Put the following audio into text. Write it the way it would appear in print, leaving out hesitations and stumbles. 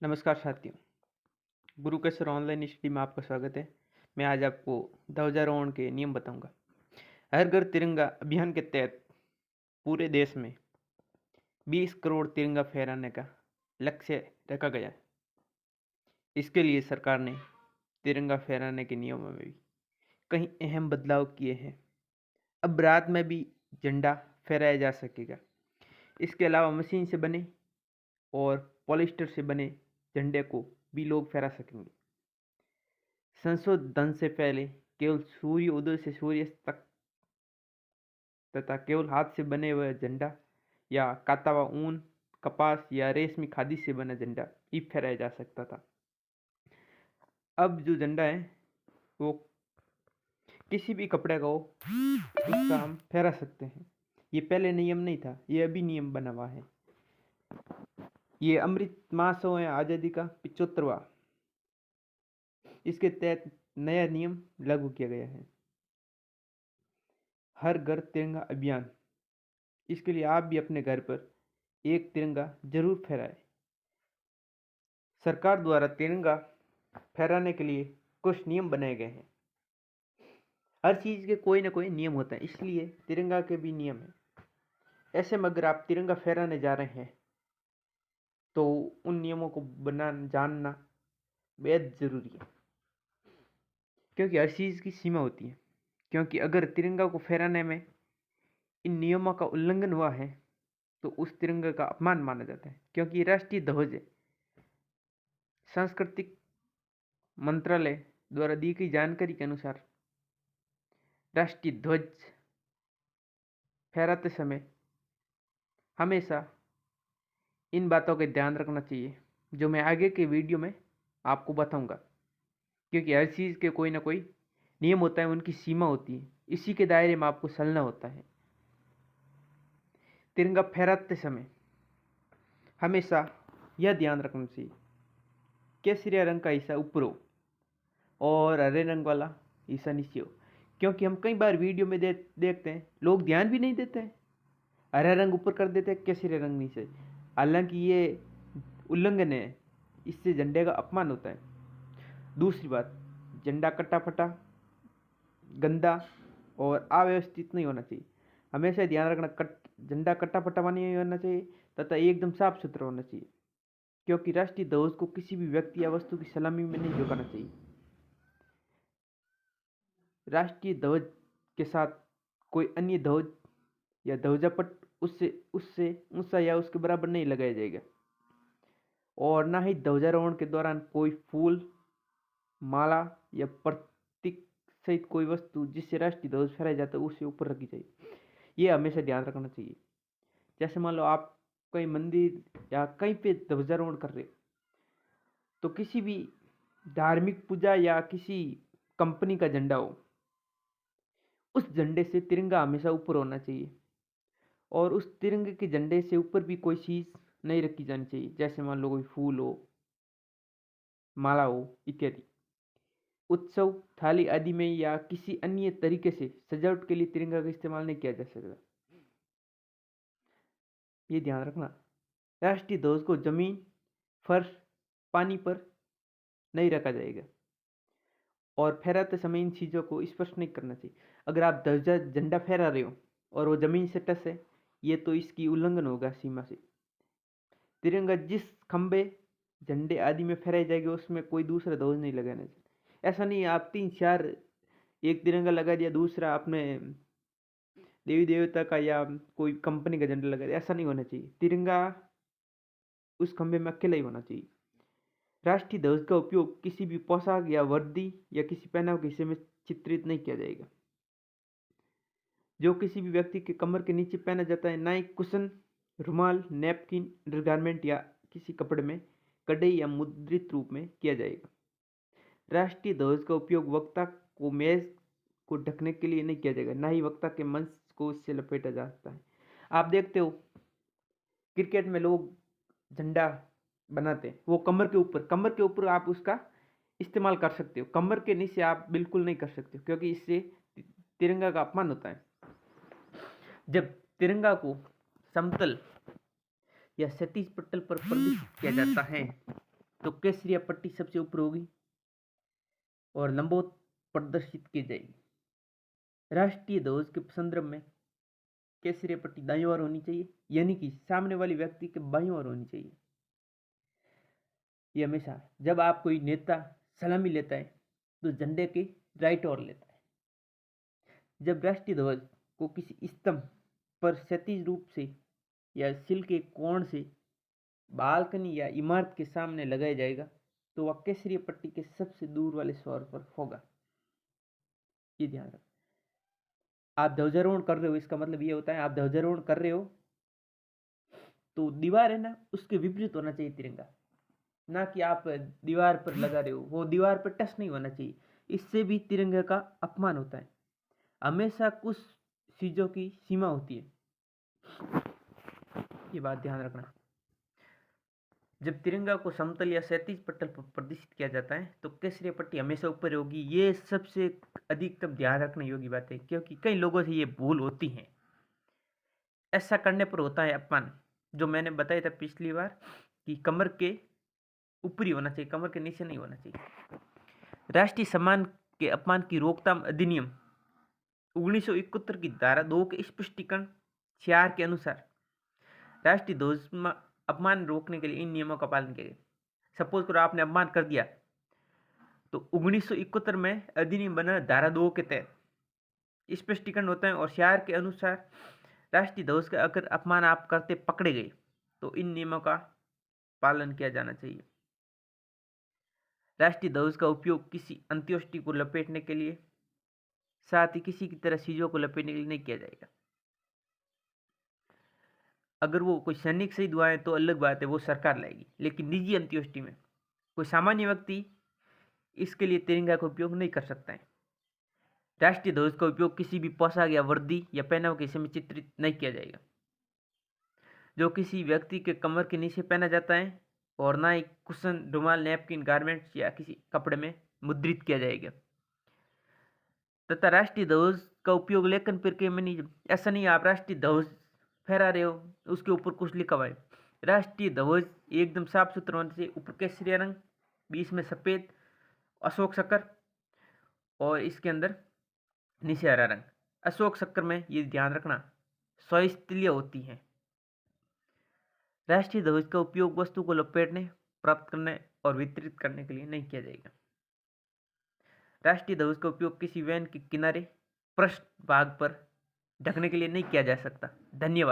नमस्कार साथियों। गुरु के सर ऑनलाइन स्टडी में आपका स्वागत है। मैं आज आपको ध्वजारोहण के नियम बताऊंगा। हर घर तिरंगा अभियान के तहत पूरे देश में 20 करोड़ तिरंगा फहराने का लक्ष्य रखा गया है। इसके लिए सरकार ने तिरंगा फहराने के नियमों में भी कई अहम बदलाव किए हैं। अब रात में भी झंडा फहराया जा सकेगा। इसके अलावा मशीन से बने और पॉलिस्टर से बने झंडे को भी लोग फहरा सकेंगे। संशोधन से पहले केवल सूर्य उदय से सूर्यास्त तक तथा केवल हाथ से बने हुए झंडा या काता हुआ ऊन, कपास या रेशमी खादी से बना झंडा ही फहराया जा सकता था। अब जो झंडा है वो किसी भी कपड़े का हो, उसका हम फहरा सकते हैं। ये पहले नियम नहीं था, ये अभी नियम बना हुआ है। ये अमृत महोत्सव है आज़ादी का 75वां। इसके तहत नया नियम लागू किया गया है, हर घर तिरंगा अभियान। इसके लिए आप भी अपने घर पर एक तिरंगा जरूर फहराएं। सरकार द्वारा तिरंगा फहराने के लिए कुछ नियम बनाए गए हैं। हर चीज़ के कोई ना कोई नियम होता है, इसलिए तिरंगा के भी नियम हैं। ऐसे में अगर आप तिरंगा फहराने जा रहे हैं तो उन नियमों को जानना बेहद ज़रूरी है, क्योंकि हर चीज़ की सीमा होती है। क्योंकि अगर तिरंगा को फहराने में इन नियमों का उल्लंघन हुआ है तो उस तिरंगे का अपमान माना जाता है, क्योंकि ये राष्ट्रीय ध्वज है। सांस्कृतिक मंत्रालय द्वारा दी गई जानकारी के अनुसार राष्ट्रीय ध्वज फहराते समय हमेशा इन बातों का ध्यान रखना चाहिए, जो मैं आगे के वीडियो में आपको बताऊंगा। क्योंकि हर चीज़ के कोई ना कोई नियम होता है, उनकी सीमा होती है, इसी के दायरे में आपको चलना होता है। तिरंगा फहराते समय हमेशा यह ध्यान रखना चाहिए केसरिया रंग का हिस्सा ऊपर हो और हरे रंग वाला हिस्सा नीचे हो। क्योंकि हम कई बार वीडियो में देखते हैं, लोग ध्यान भी नहीं देते हैं, हरा रंग ऊपर कर देते हैं, केसरी रंग नीचे। हालांकि ये उल्लंघन है, इससे झंडे का अपमान होता है। दूसरी बात, झंडा कटा फटा, गंदा और अव्यवस्थित नहीं होना चाहिए। हमेशा ध्यान रखना, झंडा कटा फटा नहीं होना चाहिए तथा एकदम साफ सुथरा होना चाहिए। क्योंकि राष्ट्रीय ध्वज को किसी भी व्यक्ति या वस्तु की सलामी में नहीं झुकाना चाहिए। राष्ट्रीय ध्वज के साथ कोई अन्य ध्वज या ध्वजापट उससे उससे ऊंचा या उसके बराबर नहीं लगाया जाएगा। और ना ही ध्वजारोहण के दौरान कोई फूल, माला या प्रतीक सहित कोई वस्तु जिससे राष्ट्रीय ध्वज फहराया जाता है उसे ऊपर रखी जाए। ये हमेशा ध्यान रखना चाहिए। जैसे मान लो आप कहीं मंदिर या कहीं पे ध्वजारोहण कर रहे हो, तो किसी भी धार्मिक पूजा या किसी कंपनी का झंडा हो, उस झंडे से तिरंगा हमेशा ऊपर होना चाहिए। और उस तिरंगे के झंडे से ऊपर भी कोई चीज़ नहीं रखी जानी चाहिए। जैसे मान लो कोई फूल हो, माला हो इत्यादि। उत्सव, थाली आदि में या किसी अन्य तरीके से सजावट के लिए तिरंगा का इस्तेमाल नहीं किया जा सकता। ये ध्यान रखना। राष्ट्रीय ध्वज को जमीन, फर्श, पानी पर नहीं रखा जाएगा और फहराते समय इन चीज़ों को स्पर्श नहीं करना चाहिए। अगर आप ध्वजा झंडा फहरा रहे हो और वो जमीन से टच है, ये तो इसकी उल्लंघन होगा सीमा से। तिरंगा जिस खंबे, झंडे आदि में फहराई जाएगी उसमें कोई दूसरा ध्वज नहीं लगाना चाहिए। ऐसा नहीं आप 3-4 एक तिरंगा लगा दिया, दूसरा आपने देवी देवता का या कोई कंपनी का झंडा लगा दिया, ऐसा नहीं होना चाहिए। तिरंगा उस खंबे में अकेला ही होना चाहिए। राष्ट्रीय ध्वज का उपयोग किसी भी पोशाक या वर्दी या किसी पहनाव के हिस्से में चित्रित नहीं किया जाएगा, जो किसी भी व्यक्ति के कमर के नीचे पहना जाता है। ना ही कुशन, रुमाल, नैपकिन, अंडरगारमेंट या किसी कपड़े में कढ़ाई या मुद्रित रूप में किया जाएगा। राष्ट्रीय ध्वज का उपयोग वक्ता को मेज को ढकने के लिए नहीं किया जाएगा, ना ही वक्ता के मंच को इससे लपेटा जा सकता है। आप देखते हो क्रिकेट में लोग झंडा बनाते हैं, वो कमर के ऊपर आप उसका इस्तेमाल कर सकते हो। कमर के नीचे आप बिल्कुल नहीं कर सकते हो, क्योंकि इससे तिरंगा का अपमान होता है। जब तिरंगा को समतल या क्षैतिज पट्टल पर प्रदर्शित किया जाता है तो केसरिया पट्टी सबसे ऊपर होगी और लंबवत प्रदर्शित की जाएगी। राष्ट्रीय ध्वज के संदर्भ में केसरिया पट्टी दाईं ओर होनी चाहिए, यानी कि सामने वाले व्यक्ति के बाईं ओर होनी चाहिए। ये हमेशा जब आप कोई नेता सलामी लेता है तो झंडे के राइट ओर लेता है। जब राष्ट्रीय ध्वज को किसी स्तंभ पर क्षैतिज रूप से या सिल के कोण से बालकनी या इमारत के सामने लगाया जाएगा तो वह केसरिया पट्टी के सबसे दूर वाले छोर पर होगा। ये ध्यान रखें। आप ध्वजारोहण कर रहे हो, इसका मतलब ये होता है आप ध्वजारोहण कर रहे हो तो दीवार है ना, उसके विपरीत होना चाहिए तिरंगा, ना कि आप दीवार पर लगा रहे हो, वो दीवार पर टच नहीं होना चाहिए। इससे भी तिरंगे का अपमान होता है। हमेशा कुछ चीजों की सीमा होती है, ये बात ध्यान रखना। जब तिरंगा को समतल या क्षैतिज पटल पर प्रदर्शित किया जाता है तो केसरिया पट्टी हमेशा ऊपर होगी। ये सबसे अधिकतम ध्यान रखने योग्य बात है, क्योंकि कई लोगों से ये भूल होती है। ऐसा करने पर होता है अपमान, जो मैंने बताया था पिछली बार कि कमर के ऊपरी होना चाहिए, कमर के नीचे नहीं होना चाहिए। राष्ट्रीय सम्मान के अपमान की रोकथाम अधिनियम 1971 की धारा 2 के स्पष्टीकरण 4 के अनुसार राष्ट्रीय ध्वज में अपमान रोकने के लिए इन नियमों का पालन किया गया। सपोज करो आपने अपमान कर दिया तो 1971 में अधिनियम बना धारा 2 के तहत स्पष्टीकरण होता है और 4 के अनुसार राष्ट्रीय ध्वज का अगर अपमान आप करते पकड़े गए तो इन नियमों का पालन किया जाना चाहिए। राष्ट्रीय ध्वज का उपयोग किसी अंत्योष्टि को लपेटने के लिए, साथ ही किसी की तरह चीजों को लपेटने के लिए नहीं किया जाएगा। अगर वो कोई सैनिक शहीद हुआ है तो अलग बात है, वो सरकार लाएगी, लेकिन निजी अंत्योष्टि में कोई सामान्य व्यक्ति इसके लिए तिरंगा का उपयोग नहीं कर सकता है। राष्ट्रीय ध्वज का उपयोग किसी भी पोशाक या वर्दी या पहनाव के हिस्से में चित्रित नहीं किया जाएगा जो किसी व्यक्ति के कमर के नीचे पहना जाता है, और ना ही कुशन, रुमाल, नैपकिन, गारमेंट्स या किसी कपड़े में मुद्रित किया जाएगा। तथा राष्ट्रीय ध्वज का उपयोग लेखन प्रक्रिया में नहीं, ऐसा नहीं आप राष्ट्रीय ध्वज फहरा रहे हो उसके ऊपर कुछ लिखा हुआ है। राष्ट्रीय ध्वज एकदम साफ सुथरा होने से ऊपर केसरिया रंग, बीच में सफेद अशोक चक्र और इसके अंदर नीचे हरा रंग। अशोक चक्र में ये ध्यान रखना 100 स्त्रियां होती हैं। राष्ट्रीय ध्वज का उपयोग वस्तु को लपेटने, प्राप्त करने और वितरित करने के लिए नहीं किया जाएगा। राष्ट्रीय ध्वज का उपयोग किसी वैन के किनारे, पृष्ठ भाग पर ढकने के लिए नहीं किया जा सकता। धन्यवाद।